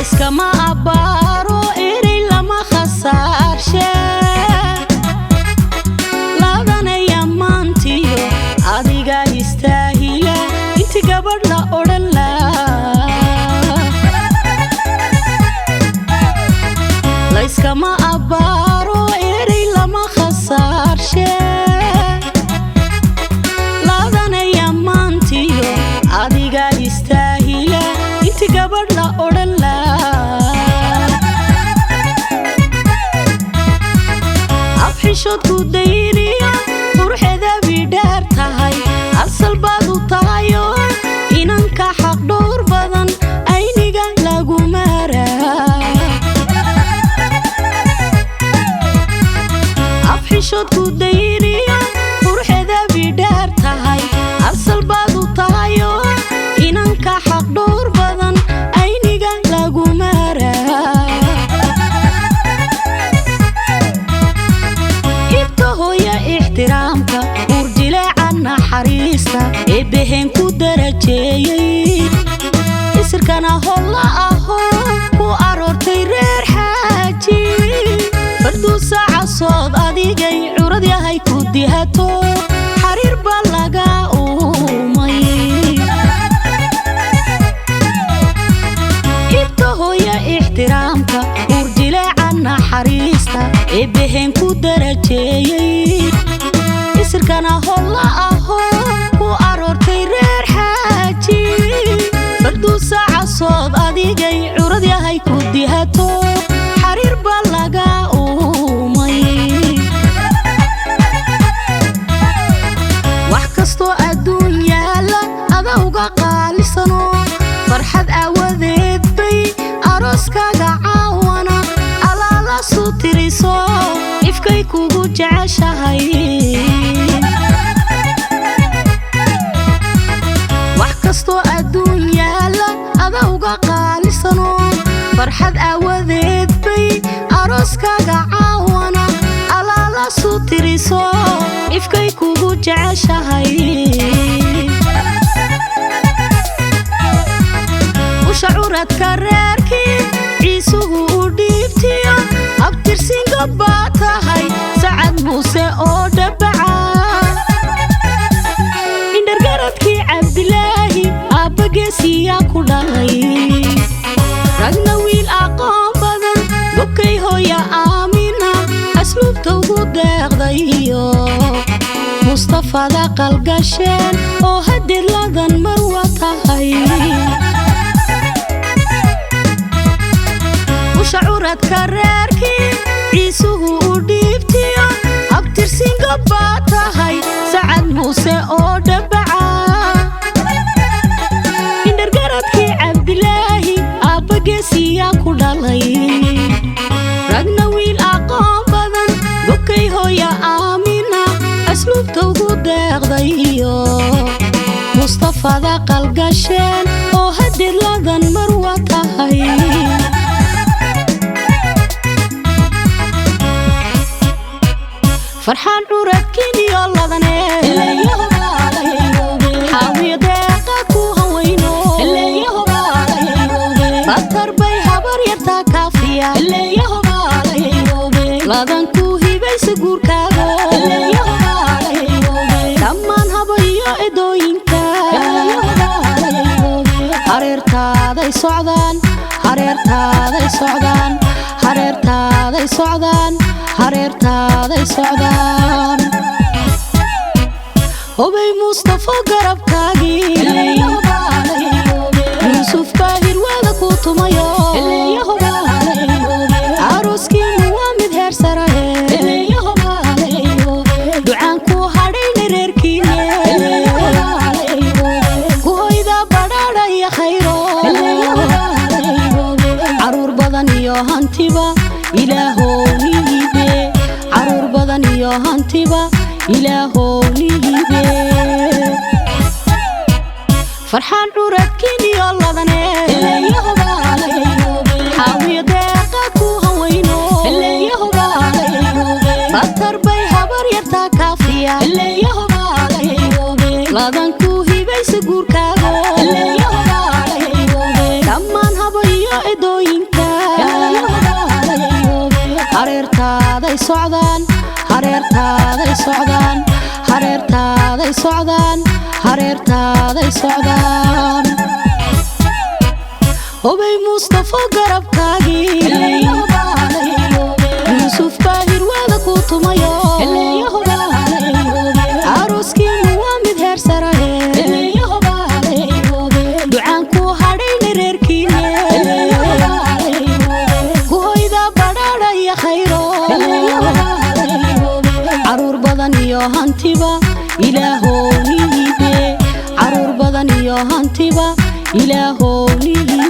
layskama abbaaro erey lama khasaarshe laadanaya maantiyo adiga istaahila inti gabadh la odhan layskama abbaaro erey lama khasaarshe laadanaya maantiyo adiga istaahila inti gabadh la odhan abxishoodku dayniya qurxeda bidhaar tahay asal baad u tahayo inanka xaq dhowr badan ayniga lagu maaraa abxishoodku dayniya qurxeda bidhaar tahay asal baad u tahayo inanka xaq dhowr badan ayniga lagu maaraa ibka hooya ixtiraamka urjileeca naxariista ee behen ku darajeeyey isirkana holla aho ku aroortay reer xaaji farduusa casood adigay curad yahay ku dihato xariir baa laga uumay ibka hooya ixtiraamka urjileeca naxariista ee behen ku darajeeyey isirkana holla aho ku aroortay reer xaaji farduusa casood adigay curad yahay ku dihato xariir baa laga uumay wax kastoo adduun yaala adawga qaalisano farxad aawadeed bay arooskaaga caawana alaala suu tiriso ifkay kugu jeceshahay wax kastoo adduun yaala adawga qaalisano farxad aawadeed bay arooskaaga caawana alaala suu tiriso ifkay kugu jeceshahay usha curadka reerkii ciisuhu u dhiibtiyo abtirsinga baa tahay sacad muuse oo dhabaca indhargaradkii cabdilaahi aabbageesiyaa ku dhalay ragna wiil aqoon badan gobkay hooya aamina asluubta ugu deeqdayo mustafada qalgasheen oo hadeed ladan marwa tahay usha curadka reerkii ciisuhu u dhiibtiyo abtirsinga baa tahay sacad muuse oo dhabaca indhargaradkii cabdilaahi aabbageesiyaa ku dhalay ragna wiil aqoon badan gobkay hooya aamina asluubta ugu deeqdayo mustafada qalgasheen oo hadeed ladan marwa tahay farxaan curadkiiniyo ladane xaawiyo deeqa ku hawayno batar bay habar yartaa kaafiya ladan ku hibaysa guurkaago dhammaan habayo edooyinka hareertaaday socdaan hareertaaday socdaan hareertaaday socdaan hareertaaday socdaan hubay mustafo garabkaagii yuusuf baahir waada ku tumayo arooskiinu waa mid heer sarahe ducaan ku hadhayna reerkiine ku hoyda badhaadha iyo khayro caruur badan iyo hantiba ilaahow nihibe caruur badan iyo hantiba ilaahow nihibe farxaan curadkiiniyo ladane xaawiyo deeqa ku hawayno batar bay habar yartaa kaafiya ladan ku hibaysa guurkaago dhammaan habayo qaacidooyinka hareertaaday socdaan hareertaaday socdaan hareertaaday socdaan hareertaaday socdaan hubay Mustafa garabkaagii Yusuf baahir wada ku tumayo aroskiinu waa mid heer sare ducaan ku hadhayna reerkiina ku hoyda badhaadha iyo khayro caruur badan iyo hantiba ilaahow nihibe caruur badan iyo hantiba ilaahow nihibe